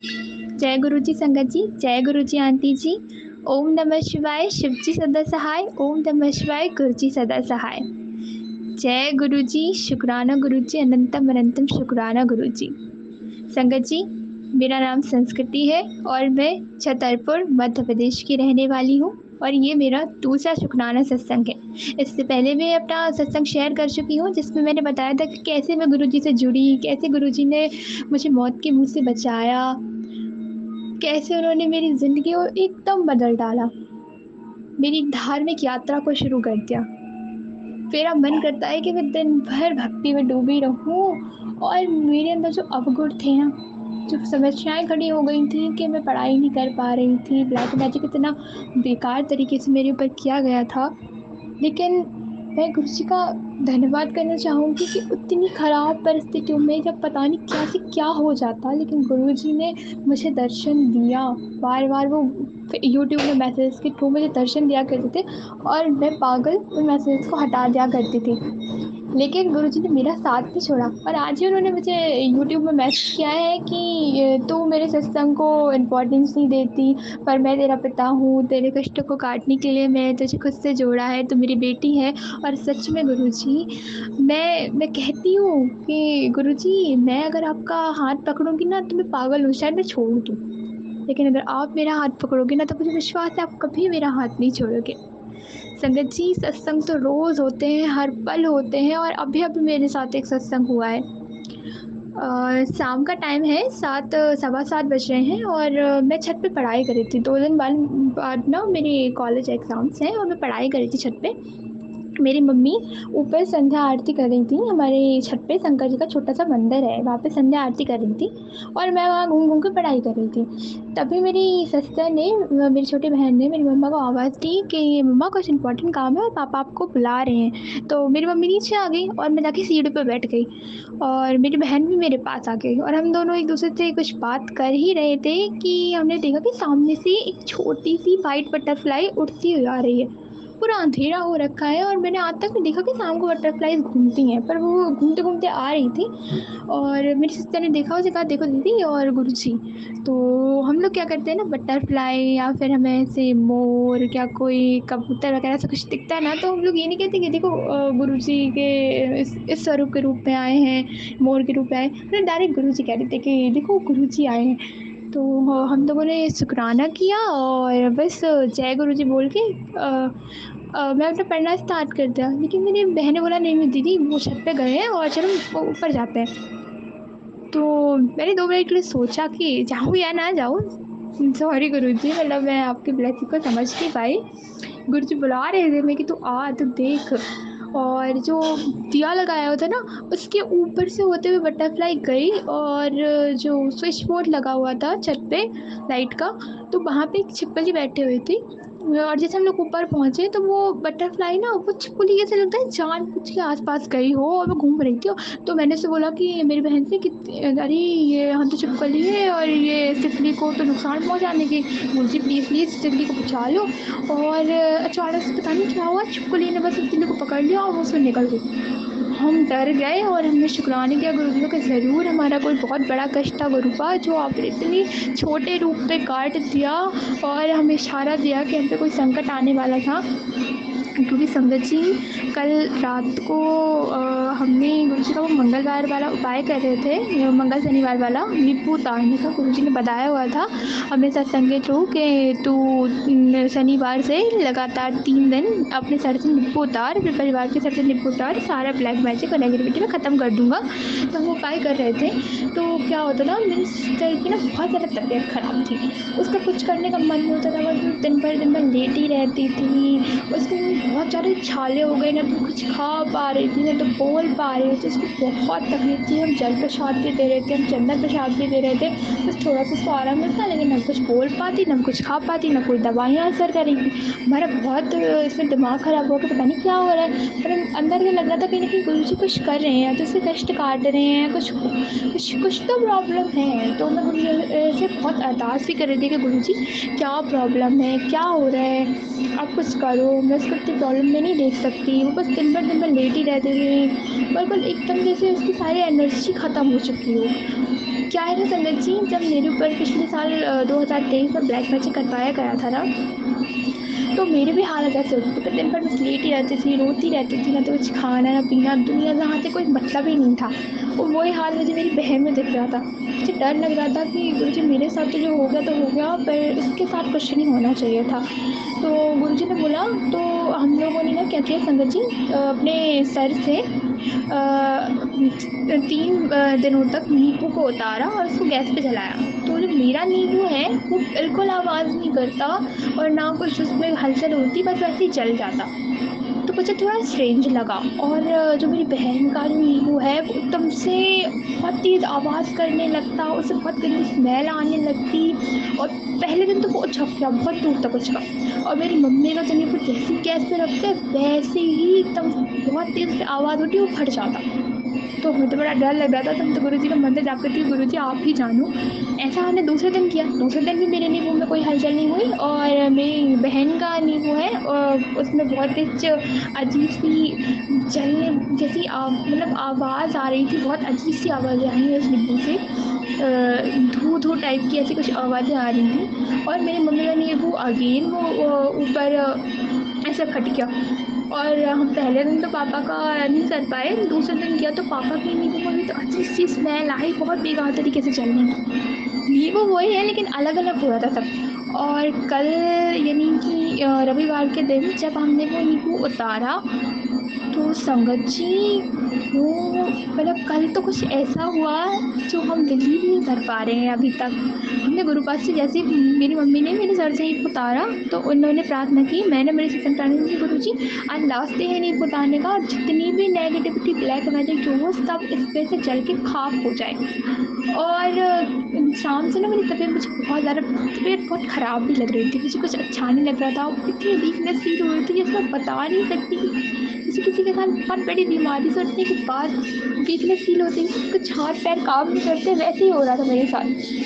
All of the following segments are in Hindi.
जय गुरु जी संगत जी, जय गुरु जी आंटी जी। ओम नमः शिवाय, शिव जी सदा सहाय। ओम नमः शिवाय, गुरु जी सदा सहाय। जय गुरु जी, शुक्राना गुरु जी, अनंतम अनंतम शुक्राना गुरु जी। संगत जी, मेरा नाम संस्कृति है और मैं छतरपुर मध्य प्रदेश की रहने वाली हूँ और ये मेरा दूसरा शुक्राना सत्संग है। इससे पहले मैं अपना सत्संग शेयर कर चुकी हूँ जिसमें मैंने बताया था कि कैसे मैं गुरुजी से जुड़ी, कैसे गुरुजी ने मुझे मौत के मुंह से बचाया, कैसे उन्होंने मेरी ज़िंदगी को एकदम बदल डाला, मेरी धार्मिक यात्रा को शुरू कर दिया। मेरा मन करता है कि मैं दिन भर भक्ति में डूबी रहूं और मेरे अंदर जो अवगुण थे ना, जो समस्याएं खड़ी हो गई थी कि मैं पढ़ाई नहीं कर पा रही थी, ब्लैक मैजिक इतना बेकार तरीके से मेरे ऊपर किया गया था, लेकिन मैं गुरुजी का धन्यवाद करना चाहूँगी कि उतनी ख़राब परिस्थितियों में जब पता नहीं क्या से क्या हो जाता, लेकिन गुरुजी ने मुझे दर्शन दिया। बार बार वो यूट्यूब में मैसेज के थ्रू मुझे दर्शन दिया करते थे और मैं पागल उन मैसेज को हटा दिया करती थी, लेकिन गुरुजी ने मेरा साथ नहीं छोड़ा। और आज ही उन्होंने मुझे यूट्यूब में मैसेज किया है कि तू मेरे सत्संग को इम्पोर्टेंस नहीं देती, पर मैं तेरा पिता हूँ, तेरे कष्टों को काटने के लिए मैं तुझे खुद से जोड़ा है, तू मेरी बेटी है। और सच में गुरुजी, मैं कहती हूँ कि गुरुजी, मैं अगर आपका हाथ पकड़ूंगी ना तो मैं पागल हूँ, शायद मैं छोड़ दूँ, लेकिन अगर आप मेरा हाथ पकड़ोगे ना तो मुझे विश्वास है आप कभी मेरा हाथ नहीं छोड़ोगे। संगत जी, सत्संग तो रोज़ होते हैं, हर पल होते हैं और अभी अभी मेरे साथ एक सत्संग हुआ है। शाम का टाइम है, 7 सवा 7 बज रहे हैं और मैं छत पे पढ़ाई कर रही थी। 2 दिन बाद ना मेरे कॉलेज एग्ज़ाम्स हैं और मैं पढ़ाई कर रही थी छत पे। मेरी मम्मी ऊपर संध्या आरती कर रही थी। हमारे छत पे शंकर जी का छोटा सा मंदिर है, वहाँ पे संध्या आरती कर रही थी और मैं वहाँ घूम घूम के पढ़ाई कर रही थी। तभी मेरी सिस्टर ने, मेरी छोटी बहन ने मेरी मम्मा को आवाज़ दी कि मम्मा कुछ इंपॉर्टेंट काम है और पापा आपको बुला रहे हैं। तो मेरी मम्मी नीचे आ गई और मैं जाके सीढ़ी पे बैठ गई और मेरी बहन भी मेरे पास आ गई और हम दोनों एक दूसरे से कुछ बात कर ही रहे थे कि हमने देखा कि सामने से एक छोटी सी वाइट बटरफ्लाई उड़ती हुई आ रही है। पूरा अंधेरा हो रखा है और मैंने आज तक नहीं देखा कि शाम को बटरफ्लाइज घूमती हैं, पर वो घूमते घूमते आ रही थी और मेरी सिस्टर ने देखा, उसे कहा देखो दीदी और गुरुजी। तो हम लोग क्या करते हैं ना, बटरफ्लाई या फिर हमें ऐसे मोर या कोई कबूतर वगैरह से कुछ दिखता है ना, तो हम लोग ये नहीं कहते कि देखो गुरुजी के इस स्वरूप के रूप में आए हैं, मोर के रूप में आए, मतलब डायरेक्ट गुरुजी कह देते कि देखो गुरुजी आए हैं। तो हम लोगों ने शुक्राना किया और बस जय गुरु जी बोल के मैं अपना पढ़ना स्टार्ट कर दिया। लेकिन मेरी बहन ने बोला नहीं नहीं दीदी, वो छत पे गए हैं और चलो ऊपर जाते हैं। तो मैंने 2 मिनट के लिए सोचा कि जाऊँ या ना जाऊँ। सॉरी गुरु जी, मतलब मैं आपकी ब्लेसिंग को समझ नहीं पाई। गुरु जी बुला रहे थे मैं कि तू आ, तू देख। और जो दिया लगाया हुआ था ना, उसके ऊपर से होते हुए बटरफ्लाई गई और जो स्विच बोर्ड लगा हुआ था छत पे लाइट का, तो वहाँ पे एक छिपकली बैठे हुए थी। और जैसे हम लोग ऊपर पहुँचे तो वो बटरफ्लाई ना, वो छिपकली ऐसे लगता है जानबूझ के आसपास गई हो और वो घूम रही थी। तो मैंने उससे बोला कि मेरी बहन से कि अरे ये हम तो छिपकली है और ये तितली को तो नुकसान पहुँचाने की, मुझे प्लीज़ प्लीज़ तितली को बचा लो। और अचानक से पता नहीं क्या हुआ, छिपकली ने बस उस तितली को पकड़ लिया और वो उसमें निकल गई। हम डर गए और हमने शुक्राना किया गुरु जी का, ज़रूर हमारा कोई बहुत बड़ा कष्ट था गुरुपा, जो आपने इतनी छोटे रूप में काट दिया और हमें इशारा दिया कि हम पे कोई संकट आने वाला था। क्योंकि संगत जी, कल रात को हमने गुरुजी का वो मंगलवार वाला उपाय कर रहे थे, मंगल शनिवार वाला नींबू उतारने का गुरुजी ने बताया हुआ था हमें सत्संग के थ्रू कि तू शनिवार से लगातार 3 दिन अपने सर से नींबू उतार, फिर परिवार के सर से नींबू उतार, सारा ब्लैक मैजिक और नेगेटिविटी मैं ख़त्म कर दूंगा। तो हम उपाय कर रहे थे। तो क्या होता था, मेरी सिस्टर की ना बहुत ज़्यादा तबीयत ख़राब थी, उसका कुछ करने का मन नहीं होता था, बस दिन भर लेटी रहती थी। उसके बहुत सारे छाले हो गए, ना तो कुछ खा पा रही थी ना तो बोल पा रही थी, उसको बहुत तकलीफ थी। हम जल प्रसाद भी दे रहे थे, हम चंदन प्रसाद भी दे रहे थे, बस थोड़ा सा उसको आराम मिलता, लेकिन ना कुछ बोल पाती, ना कुछ खा पाती, ना कोई दवाइयाँ असर करेंगी। हमारा बहुत इसमें दिमाग ख़राब हो गया, पता नहीं क्या हो रहा है, पर अंदर से लग रहा था कहीं ना कहीं गुरु जी कुछ कर रहे हैं, तो उससे कष्ट काट रहे हैं, कुछ कुछ कुछ तो प्रॉब्लम है। तो मैं गुरु जी से बहुत अरदास भी कर रही थी कि गुरु जी क्या प्रॉब्लम है, क्या हो रहा है, आप कुछ करो, मैं उसको इतनी प्रॉब्लम में नहीं देख सकती। वो बस दिन भर लेटी रहती थी, बिल्कुल एकदम जैसे उसकी सारी एनर्जी ख़त्म हो चुकी हो। क्या है ना संगत जी, जब मेरे ऊपर पिछले साल 2023 में ब्लैक मैजिक करवाया गया था ना, तो मेरे भी हालत ऐसे होती थी। मैं दिन भर बस लेटी रहती थी, रोती रहती थी, ना तो कुछ खाना ना पीना, दुनिया जहाँ से कोई मतलब ही नहीं था। और वही हाल मुझे मेरी बहन में दिख रहा था। मुझे डर लग रहा था कि गुरुजी मेरे साथ तो जो हो गया तो हो गया, पर इसके साथ कुछ नहीं होना चाहिए था। तो गुरुजी ने बोला, तो हम लोगों ने ना क्या किया संगत जी, अपने सर से 3 दिनों तक नींबू को उतारा और उसको गैस पे जलाया। तो जो मेरा नींबू है वो बिल्कुल आवाज़ नहीं करता और ना कुछ उसमें हलचल होती, बस वैसे ही जल जाता। तो मुझे थोड़ा स्ट्रेंज लगा। और जो मेरी बहन का जो नींबू है वो एकदम से बहुत तेज़ आवाज़ करने लगता, उससे बहुत गंदी स्मेल आने लगती। और पहले दिन तो वो उछक गया, बहुत दूर तक उछका। और मेरी मम्मी का जो नींबू जैसे ही गैस पे रखते वैसे ही एकदम बहुत तेज़ से आवाज़ होती, वो फट जाता। तो हमें तो बड़ा डर लग रहा था। तो हम तो गुरुजी का मंदिर जाकर के, गुरुजी आप ही जानो। ऐसा हमने दूसरे दिन किया। दूसरे दिन भी मेरे नींबू में कोई हलचल नहीं हुई, और मेरी बहन का नींबू है उसमें बहुत तेज अजीब सी जलने जैसी मतलब आवाज़ आ रही थी। बहुत अजीब सी आवाज़ें आई हैं उस नींबू से, धू धू टाइप की ऐसी कुछ आवाज़ें आ रही थी। और मेरी मम्मी का नींबू अगेन वो ऊपर ऐसा फट गया। और हम पहले दिन तो पापा का नहीं कर पाए, दूसरे दिन किया तो पापा के नींबू में भी तो अजीब सी स्मेल आई, बहुत बेकार तरीके से जलने की। नींबू वही है लेकिन अलग अलग हो रहा था सब। और कल यानी कि रविवार के दिन जब हमने वो नींबू उतारा, तो संगत जी वो मतलब कल तो कुछ ऐसा हुआ जो हम बिलीव नहीं कर पा रहे हैं अभी तक। हमने गुरुपाद से जैसे ही मेरी मम्मी ने मेरे सर से ही उतारा तो उन्होंने प्रार्थना की, मैंने मेरे से प्रार्थना की, गुरु जी आज लास्ट डे है नहीं उतारने का, और जितनी भी नेगेटिविटी ब्लैक मैजिक जो हो सब इस पे से जल के खाक हो जाए। और शाम से ना मेरी तबीयत, मुझे बहुत ज़्यादा तबीयत बहुत ख़राब भी लग रही थी, मुझे कुछ अच्छा नहीं लग रहा था। इतनी वीकनेस फील हो रही थी जैसे मैं बता नहीं सकती कि जैसे किसी के साथ बहुत बड़ी बीमारी से उठने के बाद वीकनेस फील होती है, कुछ हाथ पैर काम नहीं करते, वैसे ही हो रहा था मेरे साथ।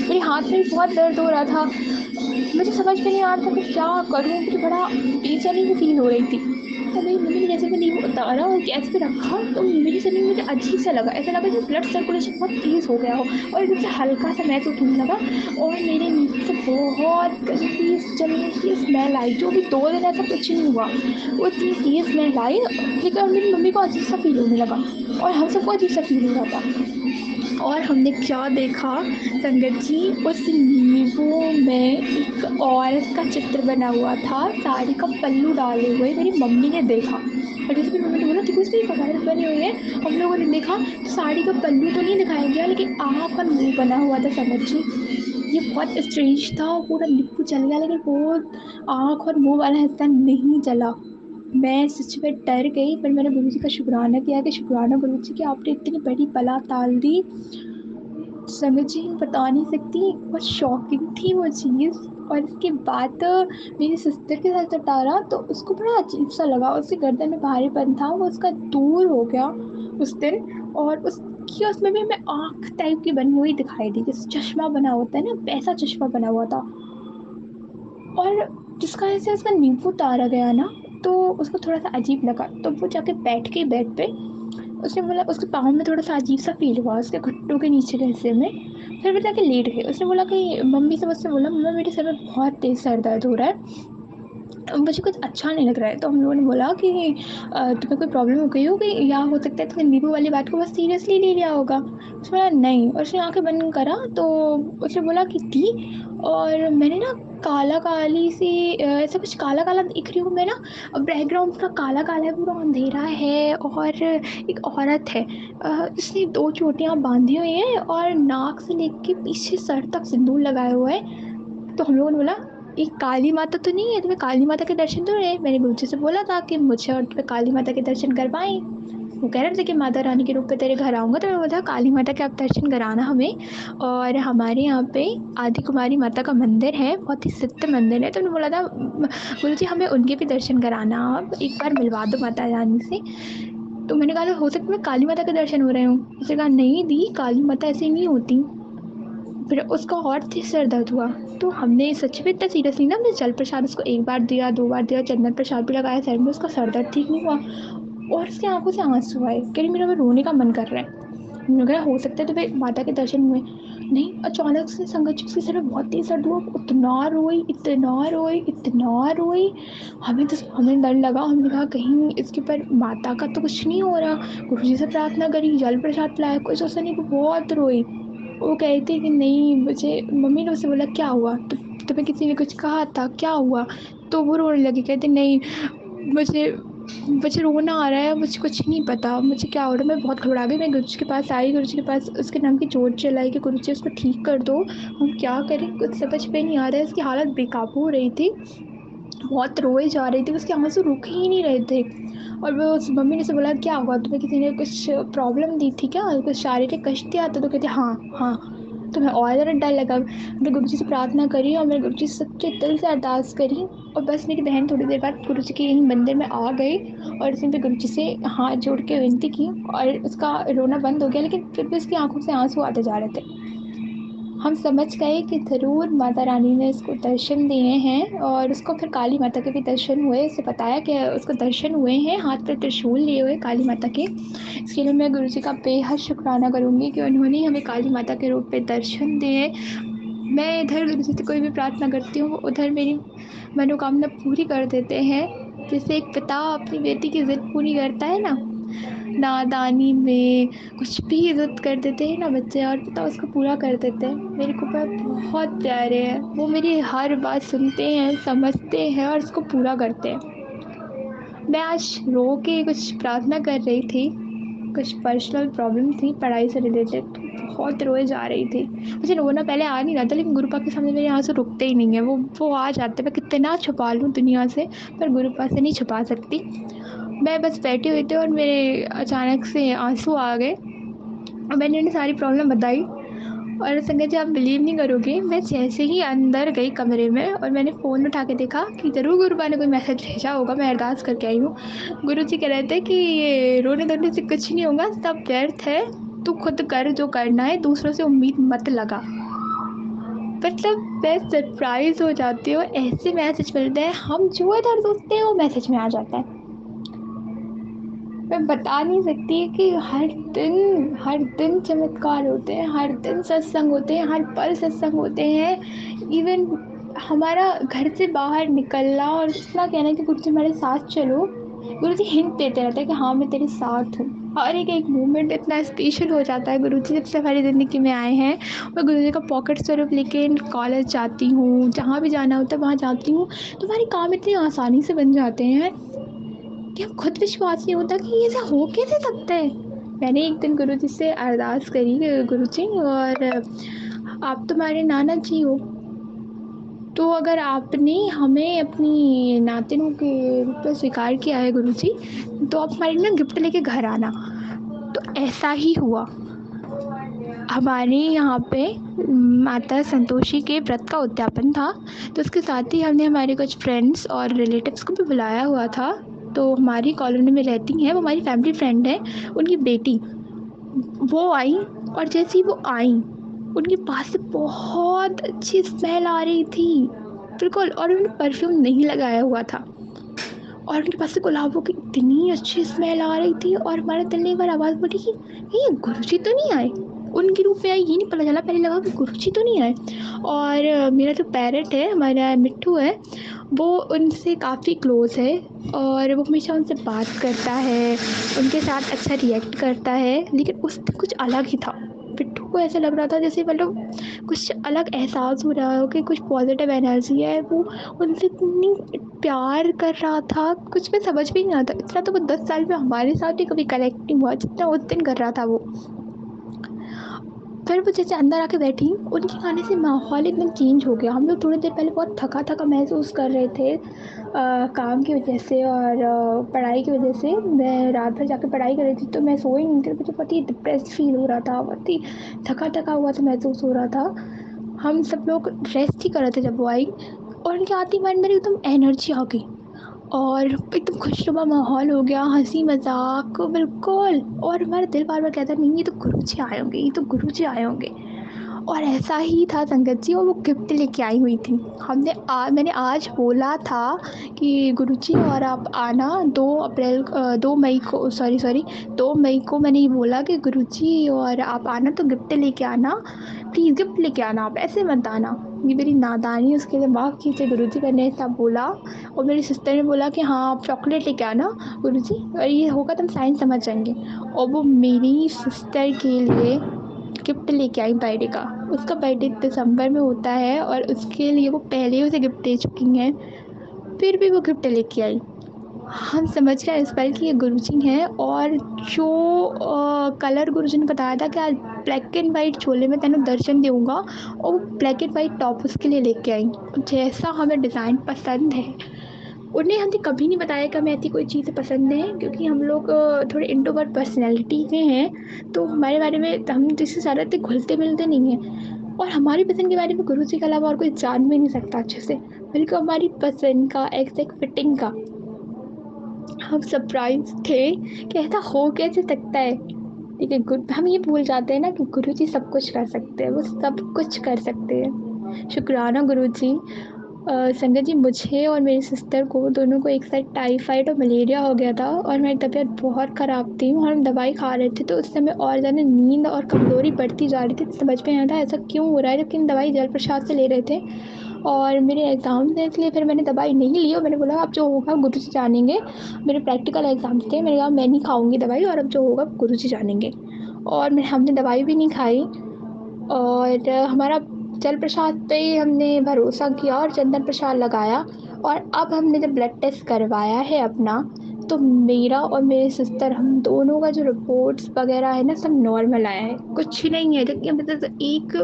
मेरे हाथ में भी बहुत दर्द हो रहा था। मुझे समझ में नहीं आ रहा था कि क्या करूँ, मुझे बड़ा बेचैनी भी फील हो रही थी। तो मेरी मम्मी ने जैसे वो नींबू उतारा और गैस पे रखा, तो मेरे शरीर में मुझे अजीब सा लगा, ऐसा लगा कि ब्लड सर्कुलेशन बहुत तेज़ हो गया हो, और एकदम से हल्का सा महसूस होने लगा। और मेरे नींबू से बहुत गंदी जलने की स्मेल आई, जो भी 2 दिन ऐसा कुछ नहीं हुआ, वो इतनी तेज़ स्मेल आई। लेकिन मेरी मम्मी को अजीब सा फील होने लगा, और हम सबको अजीब सा फील हो रहा था। और हमने क्या देखा संगत जी, उस नींबू में एक औरत का चित्र बना हुआ था, साड़ी का पल्लू डाले हुए, मेरी मम्मी ने देखा। और जैसे मेरी मम्मी ने बोला देखो इसमें एक औरत बनी हुई है, हम लोगों ने देखा तो साड़ी का पल्लू तो नहीं दिखाया गया, लेकिन आँख और मुंह बना हुआ था संगत जी। ये बहुत स्ट्रेंज था, पूरा नींबू जल गया लेकिन वो आँख और मुंह वाला हिस्सा नहीं जला। मैं सच में डर गई, पर मैंने गुरुजी का शुक्राना किया कि शुक्राना गुरुजी कि आपने इतनी बड़ी बला टाल दी। समझ ही बता नहीं सकती, बहुत शॉकिंग थी वो चीज़। और इसके बाद मेरी सिस्टर के साथ उतारा तो उसको बड़ा अजीब सा लगा, उसके गर्दन में भारीपन था, वो उसका दूर हो गया उस दिन। और उसकी उसमें भी हमें आँख टाइप की बनी हुई दिखाई दी, जैसे चश्मा बना होता है ना, वैसा चश्मा बना हुआ था। और जिसका ऐसे उसका नींबू उतारा गया ना, तो उसको थोड़ा सा अजीब लगा, तो वो जाके बैठ गई बेड पे। उसने बोला, उसके पाँव में थोड़ा सा अजीब सा फील हुआ, उसके घुटनों के नीचे के हिस्से में। फिर वो जाके लेट गई। उसने बोला कि मम्मी से, मुझसे बोला मम्मा मेरे सर में बहुत तेज़ सर दर्द हो रहा है, मुझे कुछ अच्छा नहीं लग रहा है। तो हम लोगों ने बोला कि तुम्हें कोई प्रॉब्लम हो गई होगी, या हो सकता है तुमने नींबू वाली बात को बहुत सीरियसली ले लिया होगा। उसने बोला नहीं, और उसने आंखें बंद करा तो उसने बोला कि दी। और मैंने ना काला काली सी ऐसा कुछ काला काला दिख रही हूँ मैं ना, बैकग्राउंड पूरा काला काला है, पूरा अंधेरा है, और एक औरत है, उसने 2 चोटियाँ बांधी हुई हैं और नाक से लेके पीछे सर तक सिंदूर लगाए हुआ है। तो हम लोगों ने बोला ये काली माता तो नहीं है, तुम्हें काली माता के दर्शन तो है। मैंने गुरुजी से बोला था कि मुझे और तुम्हें काली माता के दर्शन करवाएं। वो कह रहे थे कि माता रानी के रूप में तेरे घर आऊँगा, तो मैं बोला काली माता के आप दर्शन कराना हमें। और हमारे यहाँ पे आदि कुमारी माता का मंदिर है, बहुत ही सिद्ध मंदिर है। तो उन्होंने बोला था गुरुजी हमें उनके भी दर्शन कराना, आप एक बार मिलवा दो माता रानी से। तो मैंने कहा हो सकता है काली माता के दर्शन हो रहे हूँ। उसने कहा नहीं दी, काली माता ऐसे नहीं होती। फिर उसका और तेज सर दर्द हुआ। तो हमने सच में इतना सीरियस नहीं ना, हमने जल प्रसाद उसको 1 बार दिया, 2 बार दिया, चंदन प्रसाद भी लगाया सर में, उसका सर दर्द ठीक नहीं हुआ। और उसकी आंखों से आंसू आए, कह रही मेरा रोने का मन कर रहा है। मैंने कहा हो सकता है तुम्हें माता के दर्शन हुए। नहीं, अचानक से संगत जी उसके सर में बहुत तेज दर्द हुआ, इतना रोई, इतना रोई, इतना रोई। हमें डर लगा, हमने कहा कहीं इसके ऊपर माता का तो कुछ नहीं हो रहा। गुरुजी से प्रार्थना करी, जल प्रसाद पिलाया, कुछ ऐसा नहीं। वो बहुत रोई। वो कहती कि नहीं, मुझे मम्मी ने उससे बोला क्या हुआ, तुम्हें किसी ने कुछ कहा था, क्या हुआ? तो वो रोने लगी, कहते नहीं, मुझे मुझे रोना आ रहा है, मुझे कुछ नहीं पता मुझे क्या हो रहा है। मैं बहुत घबरा गई। मैं गुरुजी के पास आई, गुरुजी के पास उसके नाम की चोट चलाई कि गुरुजी उसको ठीक कर दो, हम क्या करें, कुछ समझ में नहीं आ रहा है। उसकी हालत बेकाबू हो रही थी, बहुत रोए जा रही थी, उसके आंसू रुक ही नहीं रहे थे। और वो उस मम्मी ने से बोला क्या हुआ, तुम्हें किसी ने कुछ प्रॉब्लम दी थी क्या, कुछ शारीरिक कष्ट दिया था? तो कहते हाँ हाँ। तो मैं और ज़्यादा डर लगा, मैंने गुरुजी से प्रार्थना करी और मैंने गुरुजी से सच्चे दिल से अरदास करी। और बस मेरी बहन थोड़ी देर बाद गुरुजी के यहीं मंदिर में आ गई और उसने फिर गुरुजी से हाथ जोड़ के विनती की और उसका रोना बंद हो गया, लेकिन फिर भी उसकी आंखों से आंसू आते जा रहे थे। हम समझ गए कि ज़रूर माता रानी ने उसको दर्शन दिए हैं और उसको फिर काली माता के भी दर्शन हुए। उसे बताया कि उसको दर्शन हुए हैं, हाथ पे त्रिशूल लिए हुए काली माता के। इसके लिए मैं गुरुजी का बेहद शुक्राना करूँगी कि उन्होंने हमें काली माता के रूप में दर्शन दिए। मैं इधर गुरुजी से कोई भी प्रार्थना करती हूँ, वो उधर मेरी मनोकामना पूरी कर देते हैं। जैसे एक पिता अपनी बेटी की ज़िद पूरी करता है ना, नादानी में कुछ भी इज़्ज़त कर देते हैं ना बच्चे, और पिता उसको पूरा कर देते हैं। मेरे पापा बहुत प्यारे हैं, वो मेरी हर बात सुनते हैं, समझते हैं और उसको पूरा करते हैं। मैं आज रो के कुछ प्रार्थना कर रही थी, कुछ पर्सनल प्रॉब्लम थी पढ़ाई से रिलेटेड, तो बहुत रोए जा रही थी। मुझे रोना पहले आ नहीं रहा था, लेकिन गुरुपा के सामने मेरे यहाँ से रुकते ही नहीं है, वो आ जाते हैं। मैं कितना छुपा लूँ दुनिया से, पर गुरुपा से नहीं छुपा सकती। मैं बस बैठी हुई थी और मेरे अचानक से आंसू आ गए और मैंने उन्हें सारी प्रॉब्लम बताई। और संगत जी, आप बिलीव नहीं करोगे, मैं जैसे ही अंदर गई कमरे में और मैंने फ़ोन उठा के देखा कि ज़रूर गुरुपा ने कोई मैसेज भेजा होगा, मैं अरदास करके आई हूँ। गुरुजी कह रहे थे कि ये रोने धोने से कुछ नहीं होगा, सब व्यर्थ है, तू खुद कर जो करना है, दूसरों से उम्मीद मत लगा। मतलब मैं सरप्राइज़ हो जाती हूँ, ऐसे मैसेज मिलते हैं, हम जो इधर सोचते हैं वो मैसेज में आ जाता है। मैं बता नहीं सकती कि हर दिन चमत्कार होते हैं, हर दिन सत्संग होते हैं, हर पल सत्संग होते हैं। इवन हमारा घर से बाहर निकलना और इतना कहना है कि गुरुजी हमारे साथ चलो, गुरुजी हिंट देते रहते हैं कि हाँ मैं तेरे साथ हूँ। हर एक मोमेंट इतना स्पेशल हो जाता है। गुरुजी जब से हमारी ज़िंदगी में आए हैं, मैं गुरुजी का पॉकेट स्वरूप लेके कॉलेज जाती हूँ, जहाँ भी जाना होता है वहाँ जाती हूँ, तो हमारे काम इतनी आसानी से बन जाते हैं कि अब खुद विश्वास नहीं होता कि ये ऐसा हो कैसे सकता है। मैंने एक दिन गुरुजी से अरदास करी कि गुरुजी, और आप तो हमारे नाना जी हो, तो अगर आपने हमें अपनी नातिनों के रूप में स्वीकार किया है गुरुजी, तो आप हमारे लिए ना गिफ्ट लेके घर आना। तो ऐसा ही हुआ। हमारे यहाँ पे माता संतोषी के व्रत का उद्यापन था, तो उसके साथ ही हमने हमारे कुछ फ्रेंड्स और रिलेटिव्स को भी बुलाया हुआ था। तो हमारी कॉलोनी में रहती हैं, वो हमारी फैमिली फ्रेंड है, उनकी बेटी वो आई। और जैसे ही वो आई, उनके पास से बहुत अच्छी स्मेल आ रही थी, बिल्कुल, और उन्होंने परफ्यूम नहीं लगाया हुआ था और उनके पास से गुलाबों की इतनी अच्छी स्मेल आ रही थी। और हमारे दिल ने एक बार आवाज़ बोली कि ये गुरुजी तो नहीं आए, उनके रूप में आई, ये नहीं पता चला, पहले लगा कि गुरुजी तो नहीं आए। और मेरा जो पैरेट है, हमारा मिट्ठू है, वो उनसे काफ़ी क्लोज़ है और वो हमेशा उनसे बात करता है, उनके साथ अच्छा रिएक्ट करता है। लेकिन उस दिन कुछ अलग ही था। पिट्ठू को ऐसा लग रहा था जैसे मतलब कुछ अलग एहसास हो रहा हो कि कुछ पॉजिटिव एनर्जी है। वो उनसे इतनी प्यार कर रहा था, कुछ में समझ भी नहीं आता। इतना तो वो 10 साल में हमारे साथ भी कभी कनेक्ट नहीं हुआ जितना उस दिन कर रहा था वो। फिर वो जैसे अंदर आके बैठी, उनके आने से माहौल एकदम चेंज हो गया। हम लोग थोड़ी देर पहले बहुत थका थका महसूस कर रहे थे काम की वजह से और पढ़ाई की वजह से। मैं रात भर जाके पढ़ाई कर रही थी, तो मैं सोई नहीं थी, मुझे बहुत ही डिप्रेस फील हो रहा था, बहुत ही थका थका हुआ सा महसूस हो रहा था। हम सब लोग रेस्ट ही कर रहे थे जब वो आई, और उनके आते ही हमारे अंदर एकदम एनर्जी आ गई और एकदम खुशनुमा माहौल हो गया, हंसी मजाक बिल्कुल। और हमारा दिल बार बार कहता नहीं, ये तो गुरुजी आए होंगे, ये तो गुरुजी आए होंगे। और ऐसा ही था संगत जी, और वो गिफ्ट लेके आई हुई थी। मैंने आज बोला था कि गुरुजी और आप आना 2 मई को, सॉरी 2 मई को मैंने ये बोला कि गुरुजी और आप आना तो गिफ्ट लेके आना, प्लीज़ गिफ्ट लेके आना, आप ऐसे मत आना। ये मेरी नादानी, उसके लिए माफ़ कीजिए गुरुजी, मैंने ऐसा बोला। और मेरी सिस्टर ने बोला कि हाँ आप चॉकलेट लेके आना गुरुजी, और ये होगा तो हम साइन समझ जाएंगे। और वो मेरी सिस्टर के लिए गिफ्ट लेके आई बर्थडे का। उसका बर्थडे दिसंबर में होता है और उसके लिए वो पहले ही उसे गिफ्ट दे चुकी हैं, फिर भी वो गिफ्ट लेके आई। हम समझ गए इस बार कि ये गुरुजी हैं। और जो कलर गुरुजी ने बताया था कि आज ब्लैक एंड वाइट चोले में तेनों दर्शन दूंगा, और वो ब्लैक एंड वाइट टॉप उसके लिए लेके आई, जैसा हमें डिज़ाइन पसंद है। उन्हें हमने कभी नहीं बताया कि हमें ऐसी कोई चीज़ पसंद है, क्योंकि हम लोग थोड़े इंट्रोवर्ट पर्सनैलिटी के हैं, तो हमारे बारे में हम जिससे ज़्यादा इतने घुलते मिलते नहीं हैं। और हमारी पसंद के बारे में गुरुजी के अलावा और कोई जान भी नहीं सकता अच्छे से, बल्कि हमारी पसंद का एग्जैक्ट फिटिंग का। हम सरप्राइज थे कि ऐसा हो कैसे सकता है। ठीक है, हम ये भूल जाते हैं ना कि गुरुजी सब कुछ कर सकते हैं, वो सब कुछ कर सकते हैं। शुक्राना गुरुजी। संगत जी, मुझे और मेरी सिस्टर को दोनों को एक साथ टाइफाइड और मलेरिया हो गया था, और मेरी तबीयत बहुत ख़राब थी और हम दवाई खा रहे थे, तो उस समय और ज़्यादा नींद और कमज़ोरी बढ़ती जा रही थी। समझ में आया था ऐसा क्यों हो रहा है, जबकि हम दवाई जल प्रसाद से ले रहे थे और मेरे एग्ज़ाम थे, इसलिए फिर मैंने दवाई नहीं ली और मैंने बोला अब जो होगा गुरुजी जानेंगे। मेरे प्रैक्टिकल एग्ज़ाम्स थे, मैंने कहा मैं नहीं खाऊंगी दवाई, और अब जो होगा गुरुजी जानेंगे। और हमने दवाई भी नहीं खाई, और हमारा जल प्रसाद पे ही हमने भरोसा किया और चंदन प्रसाद लगाया। और अब हमने जब ब्लड टेस्ट करवाया है अपना, तो मेरा और मेरे सिस्टर, हम दोनों का जो रिपोर्ट्स वगैरह है ना, सब नॉर्मल आया है, कुछ ही नहीं है। जबकि हमने तो एक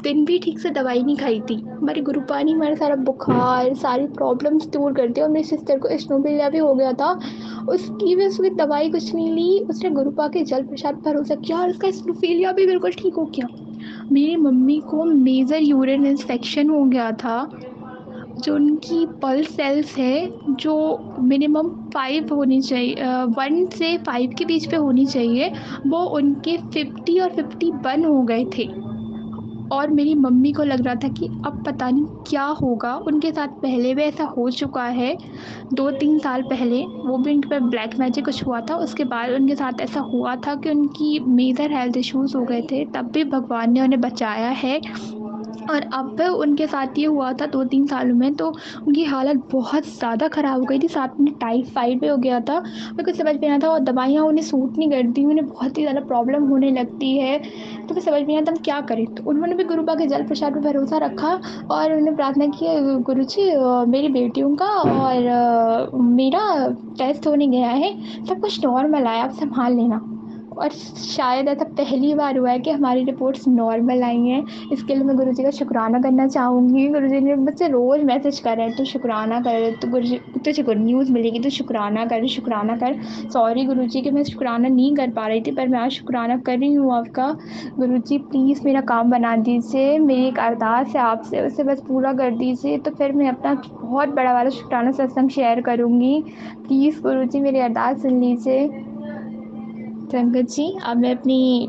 दिन भी ठीक से दवाई नहीं खाई थी। हमारी गुरुपा ने हमारा सारा बुखार, सारी प्रॉब्लम्स दूर कर दी। और मेरी सिस्टर को स्नोफिलिया भी हो गया था, उसकी भी उसकी दवाई कुछ नहीं ली, उसने गुरुपा के जल प्रसाद पर भरोसा किया और उसका स्नोफिलिया भी बिल्कुल ठीक हो गया। मेरी मम्मी को मेजर यूरिन इन्फेक्शन हो गया था, जो उनकी पल्स सेल्स है जो मिनिमम 5 होनी चाहिए, 1 से 5 के बीच पे होनी चाहिए, वो उनके 50 और 51 हो गए थे। और मेरी मम्मी को लग रहा था कि अब पता नहीं क्या होगा। उनके साथ पहले भी ऐसा हो चुका है 2-3 साल पहले, वो भी उनके पे ब्लैक मैजिक कुछ हुआ था। उसके बाद उनके साथ ऐसा हुआ था कि उनकी मेजर हेल्थ इश्यूज़ हो गए थे, तब भी भगवान ने उन्हें बचाया है। और अब उनके साथ ये हुआ था 2-3 सालों में, तो उनकी हालत बहुत ज़्यादा ख़राब हो गई थी, साथ में टाइफाइड भी हो गया था। मेरे कुछ समझ में नहीं आता, और दवाइयाँ उन्हें सूट नहीं करती, उन्हें बहुत ही ज़्यादा प्रॉब्लम होने लगती है। तो फिर समझ में नहीं आता हम क्या करें। तो उन्होंने भी गुरुपा के जल प्रसाद पर भरोसा रखा और उन्होंने प्रार्थना की, गुरुजी मेरी बेटियों का और मेरा टेस्ट होने गया है, सब कुछ नॉर्मल आया, आप संभाल लेना। और शायद ऐसा पहली बार हुआ है कि हमारी रिपोर्ट्स नॉर्मल आई हैं। इसके लिए मैं गुरुजी का शुक्राना करना चाहूँगी। गुरुजी ने मुझसे रोज़ मैसेज कर रहे हैं, तू शुक्राना कर, तो गुरुजी तुझे गुड न्यूज़ मिलेगी, तो शुक्राना कर, शुक्राना कर। सॉरी गुरुजी कि मैं शुक्राना नहीं कर पा रही थी, पर मैं आज शुक्राना कर रही हूँ आपका। गुरुजी प्लीज़ मेरा काम बना दीजिए, मेरी एक अरदास है आपसे, उसे बस पूरा कर दीजिए, तो फिर मैं अपना बहुत बड़ा वाला शुक्राना सत्संग शेयर करूँगी। प्लीज़ गुरुजी मेरी अरदास सुन लीजिए। संगत जी, अब मैं अपनी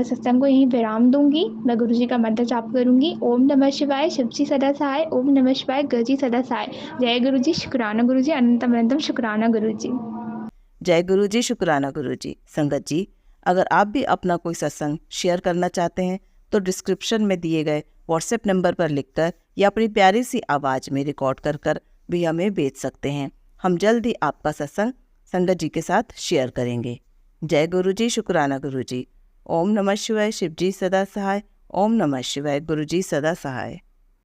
सत्संग को यहीं विराम दूंगी। मैं गुरुजी का मंत्र जाप करूंगी। ओम नमः शिवाय, शिव जी सदा सहाय। ओम नमः शिवाय, गुरु जी सदा सहाय। जय गुरु जी, शुक्राना गुरु जी, अनंतम अनंतम शुक्राना गुरु जी। जय गुरु जी, शुक्राना गुरु जी। संगत जी, अगर आप भी अपना कोई सत्संग शेयर करना चाहते हैं तो डिस्क्रिप्शन में दिए गए व्हाट्सएप नंबर पर लिखकर या अपनी प्यारी सी आवाज़ में रिकॉर्ड कर भी हमें भेज सकते हैं। हम जल्द ही आपका सत्संग संगत जी के साथ शेयर करेंगे। जय गुरु जी, शुक्राना गुरु जी। ओम नमः शिवाय, शिव जी सदा सहाय। ओम नमः शिवाय, गुरु जी सदा सहाय।